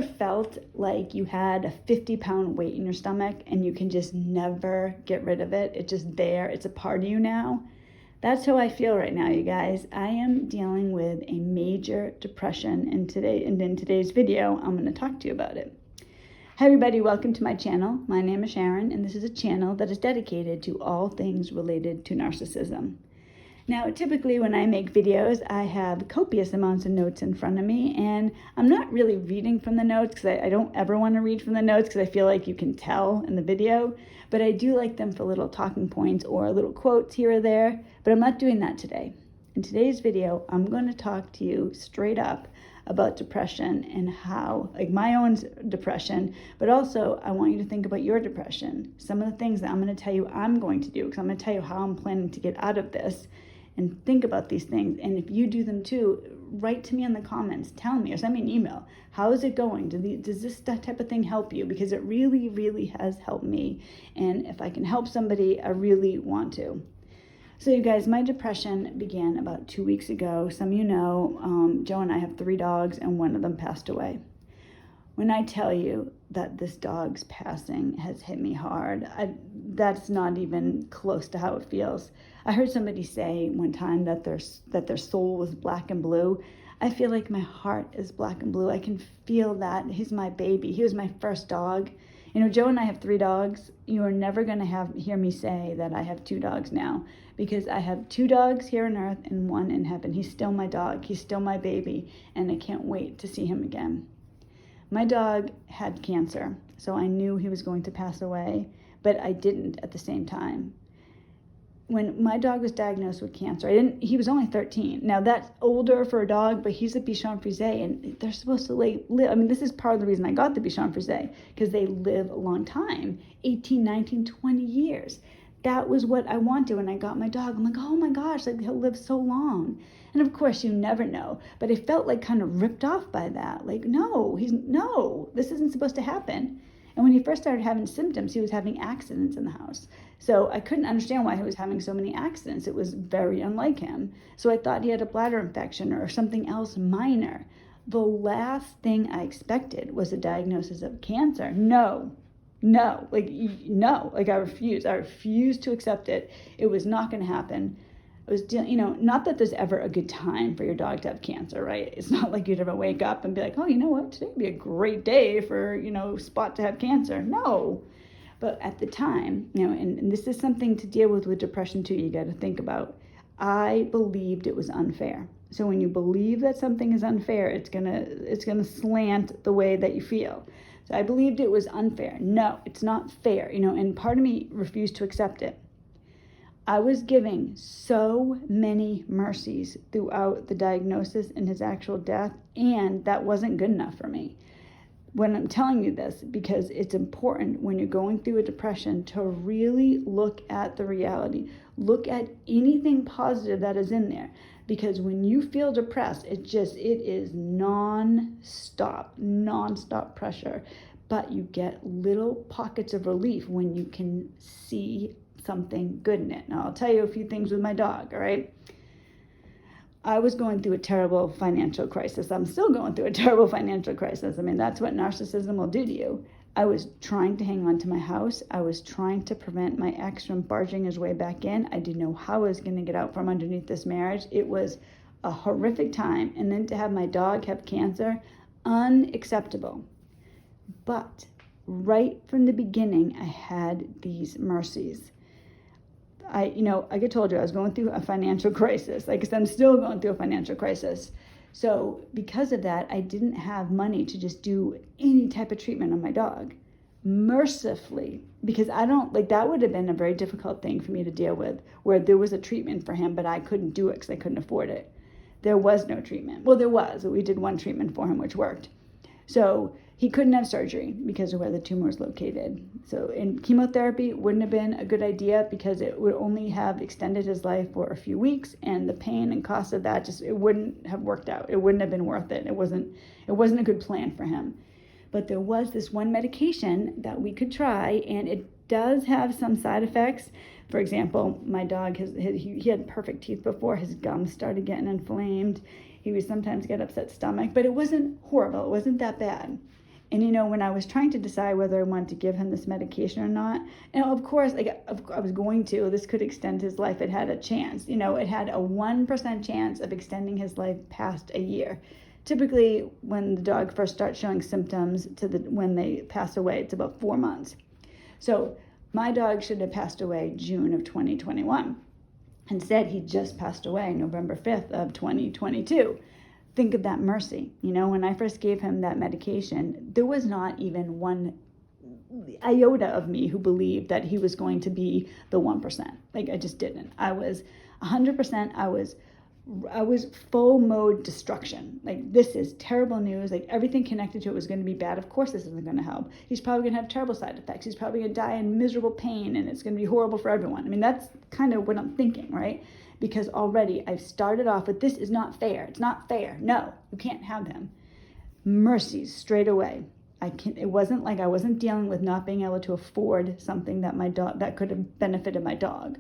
felt like you had a 50-pound weight in your stomach and you can just never get rid of it? It's just there. It's a part of you now. That's how I feel right now, you guys. I am dealing with a major depression, and in today's video, I'm going to talk to you about it. Hi everybody, welcome to my channel. My name is Sharon, and this is a channel that is dedicated to all things related to narcissism. Now, typically when I make videos, I have copious amounts of notes in front of me, and I'm not really reading from the notes because I don't ever want to read from the notes because I feel like you can tell in the video, but I do like them for little talking points or little quotes here or there, but I'm not doing that today. In today's video, I'm going to talk to you straight up about depression and how, like my own depression, but also I want you to think about your depression. Some of the things that I'm going to tell you I'm going to do, because I'm going to tell you how I'm planning to get out of this, and think about these things. And if you do them too, write to me in the comments, tell me, or send me an email. How is it going? Does this type of thing help you? Because it really, really has helped me. And if I can help somebody, I really want to. So you guys, my depression began about 2 weeks ago. Some of you know, Joe and I have 3 dogs and one of them passed away. When I tell you that this dog's passing has hit me hard, that's not even close to how it feels. I heard somebody say one time that their soul was black and blue. I feel like my heart is black and blue. I can feel that. He's my baby. He was my first dog. You know, Joe and I have 3 dogs. You are never going to hear me say that I have 2 dogs now, because I have 2 dogs here on earth and 1 in heaven. He's still my dog. He's still my baby, and I can't wait to see him again. My dog had cancer, so I knew he was going to pass away, but I didn't at the same time. When my dog was diagnosed with cancer, he was only 13. Now that's older for a dog, but he's a Bichon Frise, and they're supposed to live. I mean, this is part of the reason I got the Bichon Frise, because they live a long time, 18, 19, 20 years. That was what I wanted when I got my dog. I'm like, oh my gosh, like he'll live so long. And of course, you never know. But I felt like kind of ripped off by that. Like, no, this isn't supposed to happen. And when he first started having symptoms, he was having accidents in the house. So I couldn't understand why he was having so many accidents. It was very unlike him. So I thought he had a bladder infection or something else minor. The last thing I expected was a diagnosis of cancer. No, I refused to accept it. It was not going to happen. It was, not that there's ever a good time for your dog to have cancer, right? It's not like you'd ever wake up and be like, oh, you know what, today would be a great day for, Spot to have cancer. No. But at the time, and this is something to deal with depression too, you got to think about. I believed it was unfair. So when you believe that something is unfair, it's gonna slant the way that you feel. So I believed it was unfair. No, it's not fair, and part of me refused to accept it. I was giving so many mercies throughout the diagnosis and his actual death, and that wasn't good enough for me. When I'm telling you this, because it's important when you're going through a depression to really look at the reality, look at anything positive that is in there. Because when you feel depressed, it is non-stop pressure. But you get little pockets of relief when you can see something good in it. Now, I'll tell you a few things with my dog, all right? I was going through a terrible financial crisis. I'm still going through a terrible financial crisis. I mean, that's what narcissism will do to you. I was trying to hang on to my house. I was trying to prevent my ex from barging his way back in. I didn't know how I was going to get out from underneath this marriage. It was a horrific time. And then to have my dog have cancer, unacceptable. But right from the beginning, I had these mercies. I told you I was going through a financial crisis. Like I said, I'm still going through a financial crisis. So because of that, I didn't have money to just do any type of treatment on my dog. Mercifully, because that would have been a very difficult thing for me to deal with, where there was a treatment for him, but I couldn't do it because I couldn't afford it. There was no treatment. Well, there was. We did one treatment for him, which worked. So he couldn't have surgery because of where the tumor was located. So chemotherapy wouldn't have been a good idea because it would only have extended his life for a few weeks, and the pain and cost of that it wouldn't have worked out. It wouldn't have been worth it. It wasn't a good plan for him. But there was this one medication that we could try, and it does have some side effects. For example, my dog, he had perfect teeth before. His gums started getting inflamed. He would sometimes get upset stomach, but it wasn't horrible. It wasn't that bad. And, when I was trying to decide whether I wanted to give him this medication or not, and of course, I was going to, this could extend his life. It had a chance, it had a 1% chance of extending his life past a year. Typically, when the dog first starts showing symptoms when they pass away, it's about 4 months. So my dog should have passed away June of 2021. Instead, he just passed away November 5th of 2022. Think of that mercy. When I first gave him that medication, there was not even one iota of me who believed that he was going to be the 1%. I just didn't. I was 100%. I was full mode destruction. This is terrible news. Everything connected to it was going to be bad. Of course, this isn't going to help. He's probably going to have terrible side effects. He's probably going to die in miserable pain, and it's going to be horrible for everyone. That's kind of what I'm thinking, right? Because already I've started off with, this is not fair. It's not fair. No, you can't have him. Mercies straight away. It wasn't like I wasn't dealing with not being able to afford something that could have benefited my dog.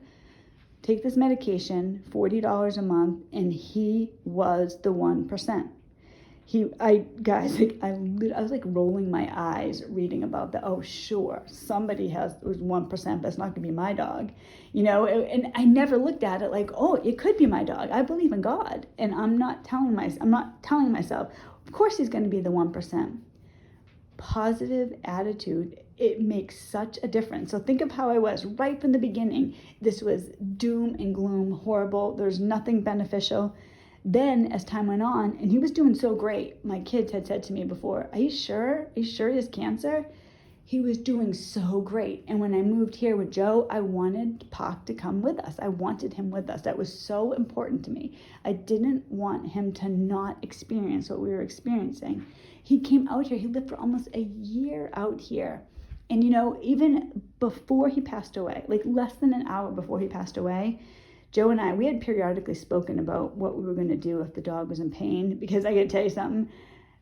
Take this medication, $40 a month, and he was the 1%. I was rolling my eyes reading about that. Oh, sure, somebody was 1%, but it's not going to be my dog, And I never looked at it oh, it could be my dog. I believe in God, and I'm not telling myself, of course, he's going to be the 1%. Positive attitude, it makes such a difference. So think of how I was right from the beginning. This was doom and gloom, horrible. There's nothing beneficial. Then as time went on, and he was doing so great, my kids had said to me before, are you sure? Are you sure he has cancer? He was doing so great. And when I moved here with Joe, I wanted Pac to come with us. I wanted him with us. That was so important to me. I didn't want him to not experience what we were experiencing. He came out here. He lived for almost a year out here. And, even before he passed away, less than an hour before he passed away, Joe and I, we had periodically spoken about what we were going to do if the dog was in pain, because I got to tell you something,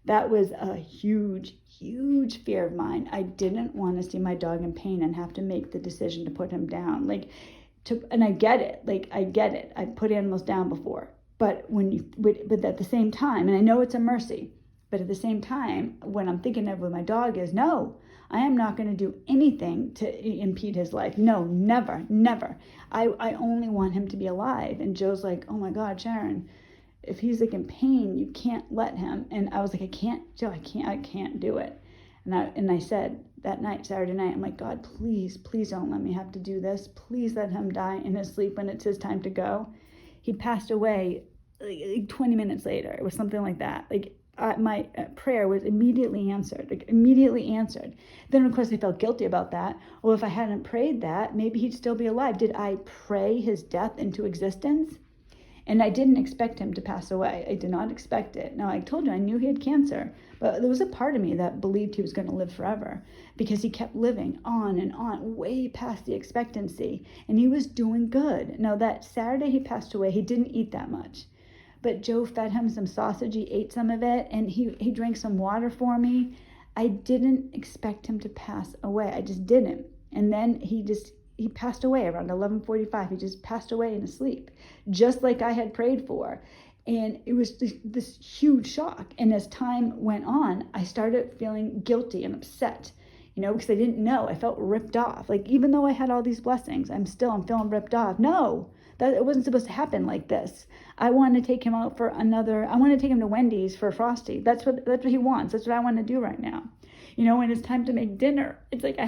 that was a huge, huge fear of mine. I didn't want to see my dog in pain and have to make the decision to put him down. And I get it. I get it. I put animals down before. But but at the same time, and I know it's a mercy, but at the same time, what I'm thinking of with my dog is, no, I am not going to do anything to impede his life. No, never, never. I only want him to be alive. And Joe's like, oh my God, Sharon, if he's in pain, you can't let him. And I was like, I can't, Joe, I can't do it. And I said that night, Saturday night, I'm like, God, please don't let me have to do this. Please let him die in his sleep when it's his time to go. He passed away 20 minutes later. It was something like that. My prayer was immediately answered. Then, of course, I felt guilty about that. Well, if I hadn't prayed that, maybe he'd still be alive. Did I pray his death into existence? And I didn't expect him to pass away. I did not expect it. Now, I told you I knew he had cancer, but there was a part of me that believed he was going to live forever because he kept living on and on, way past the expectancy, and he was doing good. Now, that Saturday he passed away, he didn't eat that much. But Joe fed him some sausage, he ate some of it, and he drank some water for me. I didn't expect him to pass away. I just didn't. And then he passed away around 11:45. He just passed away in his sleep, just like I had prayed for. And it was this huge shock. And as time went on, I started feeling guilty and upset, because I didn't know. I felt ripped off. Even though I had all these blessings, I'm feeling ripped off. No. That it wasn't supposed to happen like this. I want to take him out for I want to take him to Wendy's for Frosty. That's what he wants. That's what I want to do right now. When it's time to make dinner, it's like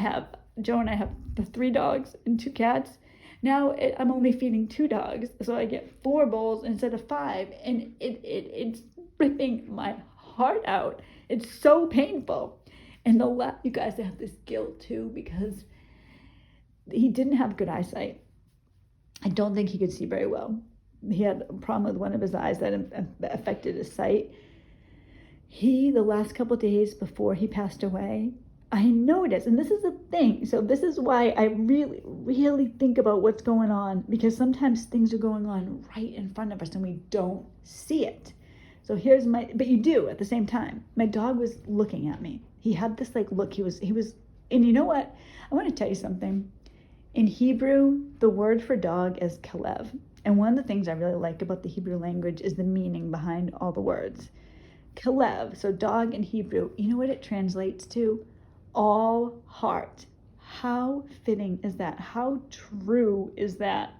Joe and I have the 3 dogs and 2 cats. Now I'm only feeding 2 dogs, so I get 4 bowls instead of 5, and it's ripping my heart out. It's so painful. And you guys have this guilt too, because he didn't have good eyesight. I don't think he could see very well. He had a problem with one of his eyes that affected his sight. The last couple of days before he passed away, I noticed, and this is the thing, so this is why I really, really think about what's going on, because sometimes things are going on right in front of us and we don't see it. So but you do at the same time. My dog was looking at me. He had this look, he was, and you know what? I want to tell you something. In Hebrew, the word for dog is kalev. And one of the things I really like about the Hebrew language is the meaning behind all the words. Kalev, so dog in Hebrew, you know what it translates to? All heart. How fitting is that? How true is that?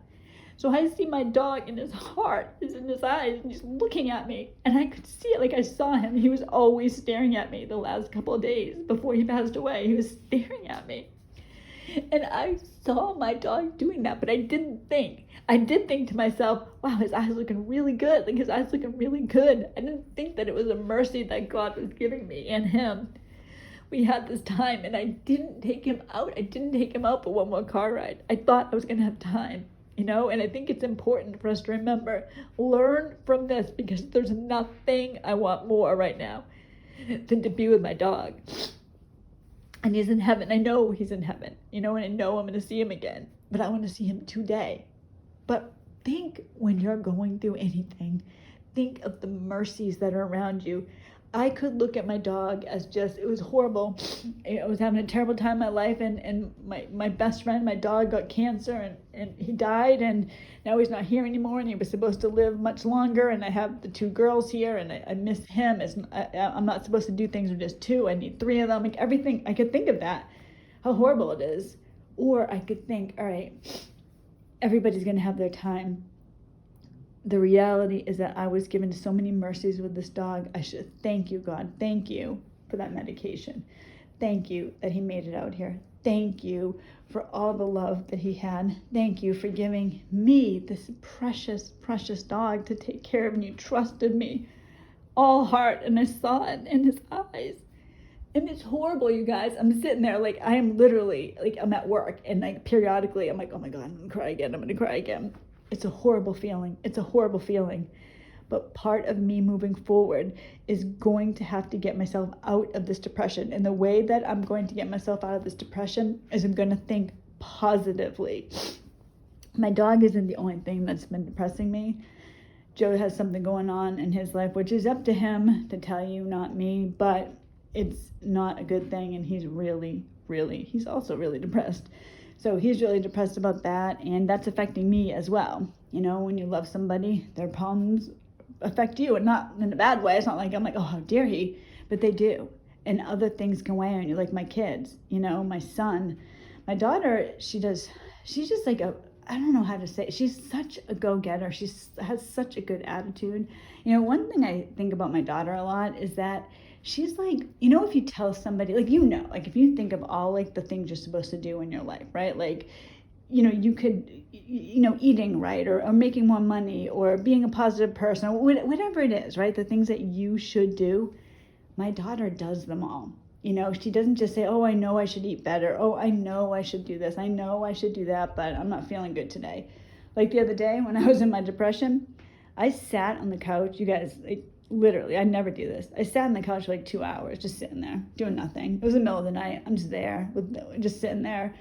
So I see my dog, and his heart is in his eyes, and he's looking at me. And I could see it like I saw him. He was always staring at me the last couple of days before he passed away. He was staring at me. And I saw my dog doing that, but I didn't think. I did think to myself, wow, his eyes looking really good. Like, his eyes looking really good. I didn't think that it was a mercy that God was giving me and him. We had this time, and I didn't take him out. I didn't take him out for one more car ride. I thought I was going to have time, you know? And I think it's important for us to remember, learn from this, because there's nothing I want more right now than to be with my dog. And he's in heaven. I know he's in heaven, you know, and I know I'm going to see him again, but I want to see him today. But think, when you're going through anything, think of the mercies that are around you. I could look at my dog as just, it was horrible. I was having a terrible time in my life, and my best friend, my dog, got cancer, and he died, and now he's not here anymore, and he was supposed to live much longer, and I have the 2 girls here, and I miss him. I'm not supposed to do things with just 2. I need 3 of them. Like, everything, I could think of that, how horrible it is. Or I could think, all right, everybody's going to have their time. The reality is that I was given so many mercies with this dog. I should thank you, God. Thank you for that medication. Thank you that he made it out here. Thank you for all the love that he had. Thank you for giving me this precious, precious dog to take care of, and you trusted me all heart, and I saw it in his eyes. And it's horrible, you guys. I'm sitting there, like, I am literally, like, I'm at work, and like periodically I'm like, oh my God, I'm gonna cry again. I'm gonna cry again. It's a horrible feeling. It's a horrible feeling. But part of me moving forward is going to have to get myself out of this depression. And the way that I'm going to get myself out of this depression is I'm going to think positively. My dog isn't the only thing that's been depressing me. Joe has something going on in his life, which is up to him to tell you, not me, but it's not a good thing. And he's he's also really depressed. So he's really depressed about that, and that's affecting me as well. You know, when you love somebody, their problems affect you, and not in a bad way. It's not like I'm like, oh, how dare he? But they do. And other things can weigh on you, like my kids, you know, my son. My daughter, she's just like I don't know how to say it. She's such a go-getter. She has such a good attitude. You know, one thing I think about my daughter a lot is that she's like, you know, if you tell somebody, like, you know, like if you think of all like the things you're supposed to do in your life, right? Like, you know, you could, you know, eating right, or making more money, or being a positive person, or whatever it is, right? The things that you should do. My daughter does them all. You know, she doesn't just say, oh, I know I should eat better. Oh, I know I should do this. I know I should do that, but I'm not feeling good today. Like the other day when I was in my depression, I sat on the couch. You guys, like, literally, I never do this. I sat on the couch for like 2 hours, just sitting there, doing nothing. It was the middle of the night. I'm just there, just sitting there.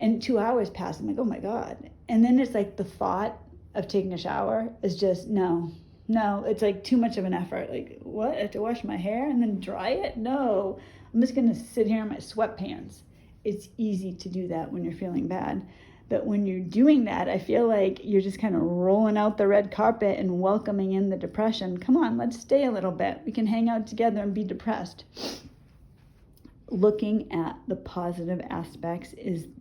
And 2 hours passed. I'm like, oh my God. And then it's like the thought of taking a shower is just, no, it's like too much of an effort. Like, what? I have to wash my hair and then dry it? No, I'm just going to sit here in my sweatpants. It's easy to do that when you're feeling bad. But when you're doing that, I feel like you're just kind of rolling out the red carpet and welcoming in the depression. Come on, let's stay a little bit. We can hang out together and be depressed. Looking at the positive aspects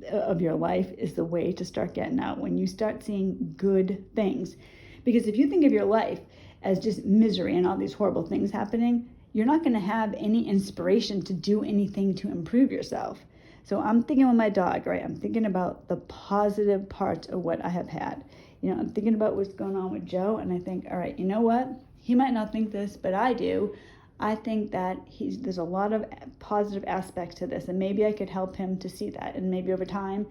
of your life is the way to start getting out. When you start seeing good things. Because if you think of your life as just misery and all these horrible things happening, you're not going to have any inspiration to do anything to improve yourself. So I'm thinking with my dog, right? I'm thinking about the positive parts of what I have had. You know, I'm thinking about what's going on with Joe, and I think, all right, you know what? He might not think this, but I do. I think that there's a lot of positive aspects to this, and maybe I could help him to see that, and maybe over time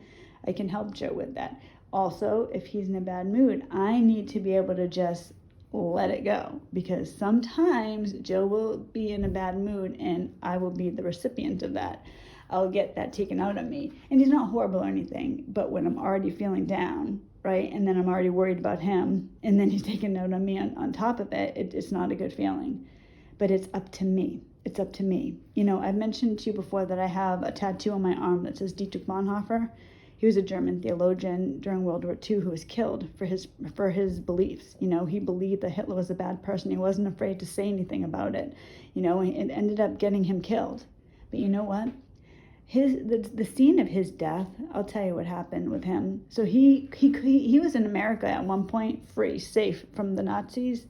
I can help Joe with that. Also, if he's in a bad mood, I need to be able to just let it go, because sometimes Joe will be in a bad mood and I will be the recipient of that. I'll get that taken out of me. And he's not horrible or anything, but when I'm already feeling down, right, and then I'm already worried about him, and then he's taking note on me on top of it, it's not a good feeling. But it's up to me. It's up to me. You know, I've mentioned to you before that I have a tattoo on my arm that says Dietrich Bonhoeffer. He was a German theologian during World War II who was killed for his beliefs. He believed that Hitler was a bad person. He wasn't afraid to say anything about it. It ended up getting him killed. But you know what? The scene of his death, I'll tell you what happened with him. So he was in America at one point, free, safe from the Nazis.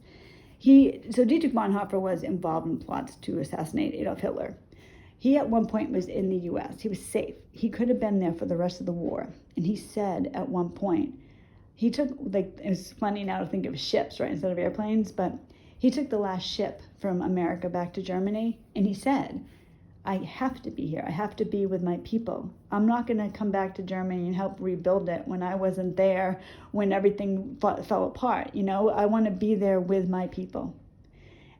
So Dietrich Bonhoeffer was involved in plots to assassinate Adolf Hitler. He at one point was in the U.S. He was safe. He could have been there for the rest of the war. And he said at one point, he took, it's funny now to think of ships, right, instead of airplanes, but he took the last ship from America back to Germany, and he said, I have to be here. I have to be with my people. I'm not going to come back to Germany and help rebuild it when I wasn't there, when everything fell apart. I want to be there with my people.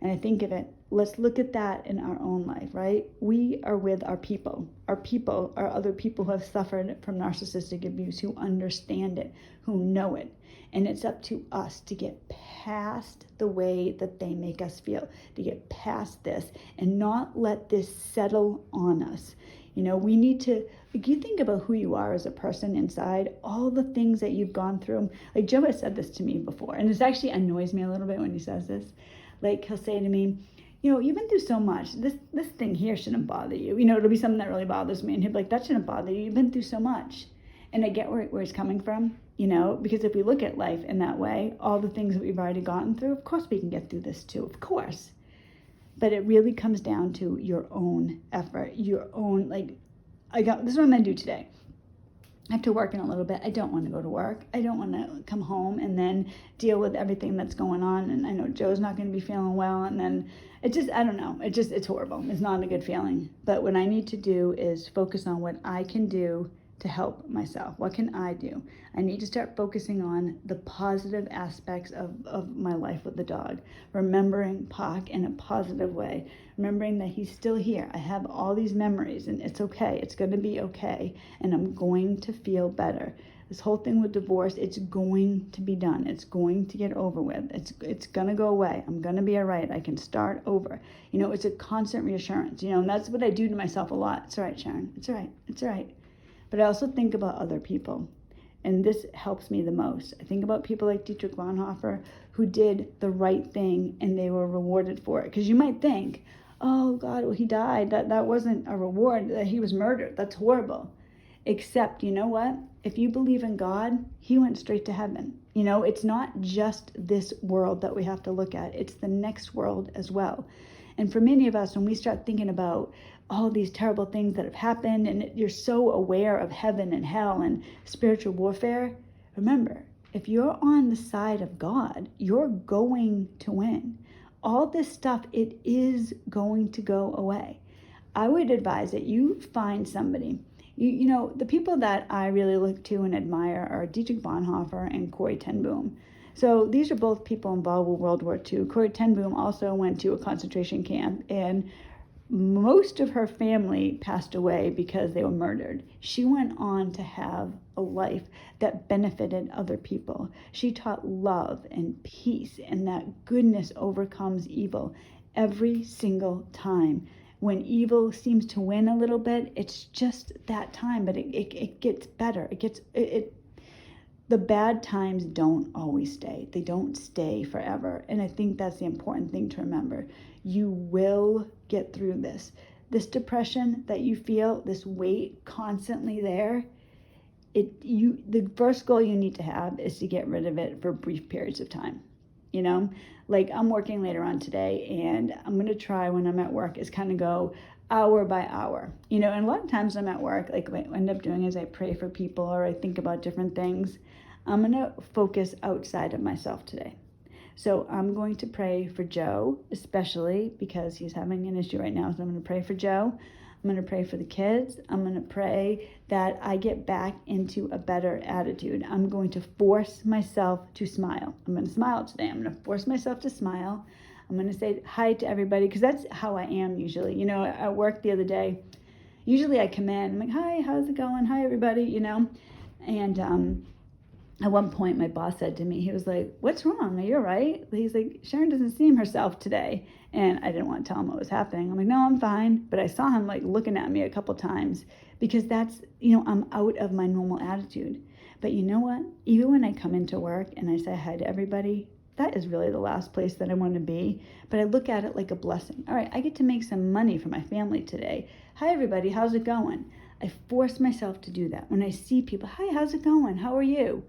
And I think of it, let's look at that in our own life, right? We are with our people. Our people are other people who have suffered from narcissistic abuse, who understand it, who know it. And it's up to us to get past the way that they make us feel, to get past this and not let this settle on us. We need to, you think about who you are as a person inside, all the things that you've gone through. Like Joe has said this to me before, and it actually annoys me a little bit when he says this. Like he'll say to me, you've been through so much. This thing here shouldn't bother you. It'll be something that really bothers me. And he'll be like, that shouldn't bother you. You've been through so much. And I get where he's coming from, because if we look at life in that way, all the things that we've already gotten through, of course we can get through this too, of course. But it really comes down to your own effort, your own, this is what I'm going to do today. I have to work in a little bit. I don't want to go to work. I don't want to come home and then deal with everything that's going on. And I know Joe's not going to be feeling well. And then I don't know. It's horrible. It's not a good feeling. But what I need to do is focus on what I can do to help myself. What can I do? I need to start focusing on the positive aspects of my life with the dog. Remembering Pac in a positive way. Remembering that he's still here. I have all these memories and it's okay. It's going to be okay. And I'm going to feel better. This whole thing with divorce, it's going to be done. It's going to get over with. It's going to go away. I'm going to be all right. I can start over. It's a constant reassurance. And that's what I do to myself a lot. It's all right, Sharon. It's all right. It's all right. But I also think about other people, and this helps me the most. I think about people like Dietrich Bonhoeffer who did the right thing and they were rewarded for it. Because you might think, oh God, well, he died. That wasn't a reward, that he was murdered. That's horrible. Except, you know what? If you believe in God, he went straight to heaven. It's not just this world that we have to look at. It's the next world as well. And for many of us, when we start thinking about all these terrible things that have happened and you're so aware of heaven and hell and spiritual warfare, remember, if you're on the side of God, you're going to win. All this stuff, it is going to go away. I would advise that you find somebody. The people that I really look to and admire are Dietrich Bonhoeffer and Corrie ten Boom. So these are both people involved with World War II. Corrie ten Boom also went to a concentration camp, and most of her family passed away because they were murdered. She went on to have a life that benefited other people. She taught love and peace, and that goodness overcomes evil every single time. When evil seems to win a little bit, it's just that time, but it gets better. The bad times don't always stay. They don't stay forever. And I think that's the important thing to remember. You will get through this. This depression that you feel, this weight constantly there, the first goal you need to have is to get rid of it for brief periods of time. I'm working later on today, and I'm going to try when I'm at work is kind of go hour by hour. And a lot of times I'm at work, what I end up doing is I pray for people or I think about different things. I'm going to focus outside of myself today. So I'm going to pray for Joe, especially because he's having an issue right now. So I'm going to pray for Joe. I'm going to pray for the kids. I'm going to pray that I get back into a better attitude. I'm going to force myself to smile. I'm going to smile today. I'm going to force myself to smile. I'm going to say hi to everybody because that's how I am usually. At work the other day, usually I come in, I'm like, hi, how's it going? Hi, everybody, And At one point, my boss said to me, he was like, "What's wrong? Are you all right?" He's like, "Sharon doesn't seem herself today." And I didn't want to tell him what was happening. I'm like, "No, I'm fine." But I saw him like looking at me a couple times because that's, I'm out of my normal attitude. But you know what? Even when I come into work and I say hi to everybody, that is really the last place that I want to be. But I look at it like a blessing. All right, I get to make some money for my family today. Hi, everybody. How's it going? I force myself to do that. When I see people, hi, how's it going? How are you?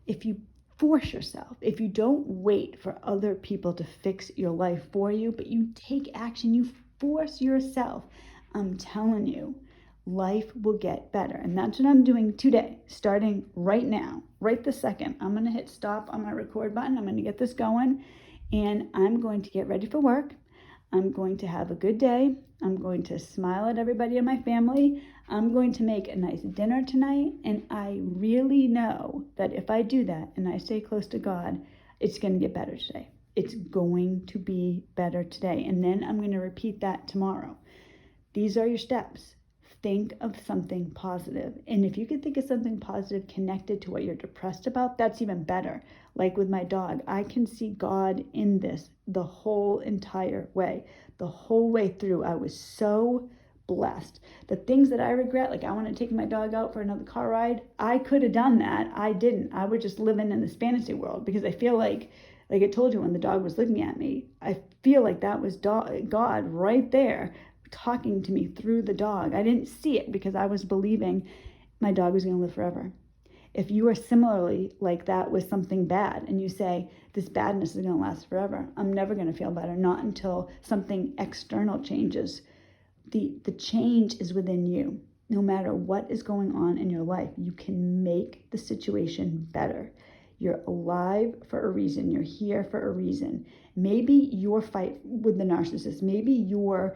If you force yourself, if you don't wait for other people to fix your life for you, but you take action, you force yourself, I'm telling you, life will get better. And that's what I'm doing today, starting right now, right this second. I'm going to hit stop on my record button. I'm going to get this going, and I'm going to get ready for work. I'm going to have a good day. I'm going to smile at everybody in my family. I'm going to make a nice dinner tonight. And I really know that if I do that and I stay close to God, it's going to get better today. It's going to be better today. And then I'm going to repeat that tomorrow. These are your steps. Think of something positive. And if you can think of something positive connected to what you're depressed about, that's even better. Like with my dog, I can see God in this the whole entire way. The whole way through, I was so blessed. The things that I regret, like I want to take my dog out for another car ride, I could have done that. I didn't. I was just living in this fantasy world because I feel like I told you when the dog was looking at me, I feel like that was God right there talking to me through the dog. I didn't see it because I was believing my dog was going to live forever. If you are similarly like that with something bad and you say, this badness is going to last forever, I'm never going to feel better, not until something external changes. The change is within you. No matter what is going on in your life, you can make the situation better. You're alive for a reason. You're here for a reason. Maybe your fight with the narcissist, maybe you're,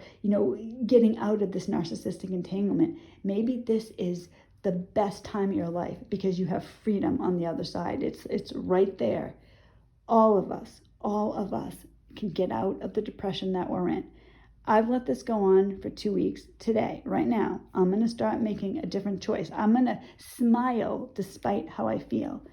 getting out of this narcissistic entanglement. Maybe this is the best time of your life because you have freedom on the other side. It's right there. All of us can get out of the depression that we're in. I've let this go on for 2 weeks. Today, right now, I'm going to start making a different choice. I'm going to smile despite how I feel.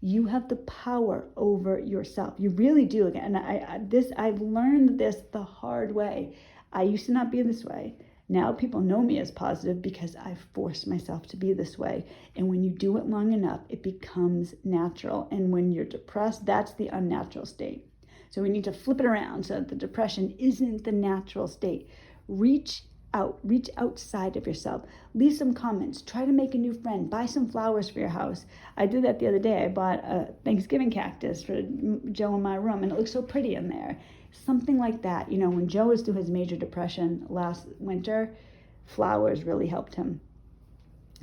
You have the power over yourself. You really do. And I've learned this the hard way. I used to not be this way. Now people know me as positive because I've forced myself to be this way. And when you do it long enough, it becomes natural. And when you're depressed, that's the unnatural state. So we need to flip it around so that the depression isn't the natural state. Reach outside of yourself. Leave some comments. Try to make a new friend. Buy some flowers for your house. I did that the other day. I bought a Thanksgiving cactus for Joe in my room, and it looks so pretty in there. Something like that. When Joe was through his major depression last winter, flowers really helped him.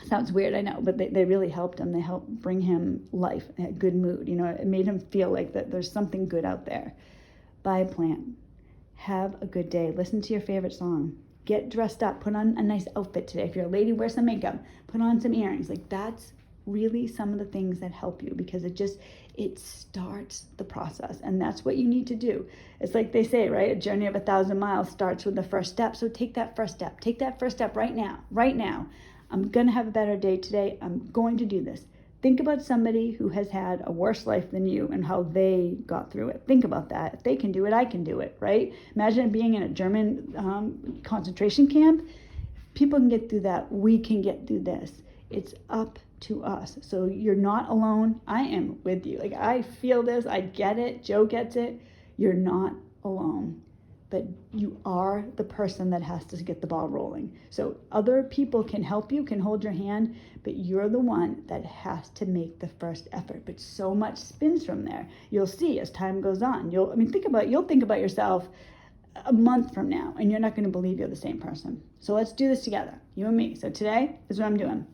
Sounds weird, I know, but they really helped him. They helped bring him life, a good mood. It made him feel like that there's something good out there. Buy a plant. Have a good day. Listen to your favorite song. Get dressed up. Put on a nice outfit today. If you're a lady, wear some makeup. Put on some earrings. That's really some of the things that help you because it starts the process. And that's what you need to do. It's like they say, right? A journey of 1,000 miles starts with the first step. So take that first step. Take that first step right now. Right now. I'm going to have a better day today. I'm going to do this. Think about somebody who has had a worse life than you and how they got through it. Think about that. If they can do it, I can do it, right? Imagine being in a German concentration camp. People can get through that. We can get through this. It's up to us. So you're not alone. I am with you. I feel this. I get it. Joe gets it. You're not alone. But you are the person that has to get the ball rolling. So other people can help you, can hold your hand, but you're the one that has to make the first effort. But so much spins from there. You'll see as time goes on. You'll think about yourself a month from now, and you're not going to believe you're the same person. So let's do this together, you and me. So today is what I'm doing.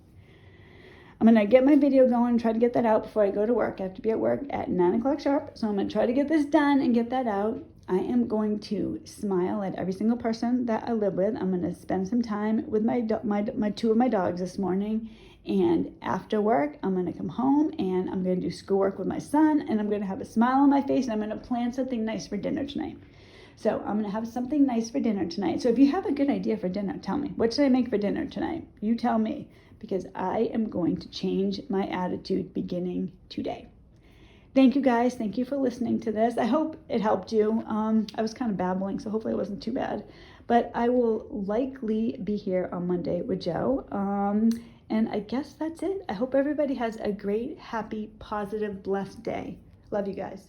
I'm going to get my video going, try to get that out before I go to work. I have to be at work at 9 o'clock sharp. So I'm going to try to get this done and get that out. I am going to smile at every single person that I live with. I'm going to spend some time with my two of my dogs this morning. And after work, I'm going to come home and I'm going to do schoolwork with my son. And I'm going to have a smile on my face. And I'm going to plan something nice for dinner tonight. So I'm going to have something nice for dinner tonight. So if you have a good idea for dinner, tell me. What should I make for dinner tonight? You tell me, because I am going to change my attitude beginning today. Thank you guys. Thank you for listening to this. I hope it helped you. I was kind of babbling, so hopefully it wasn't too bad. But I will likely be here on Monday with Joe. And I guess that's it. I hope everybody has a great, happy, positive, blessed day. Love you guys.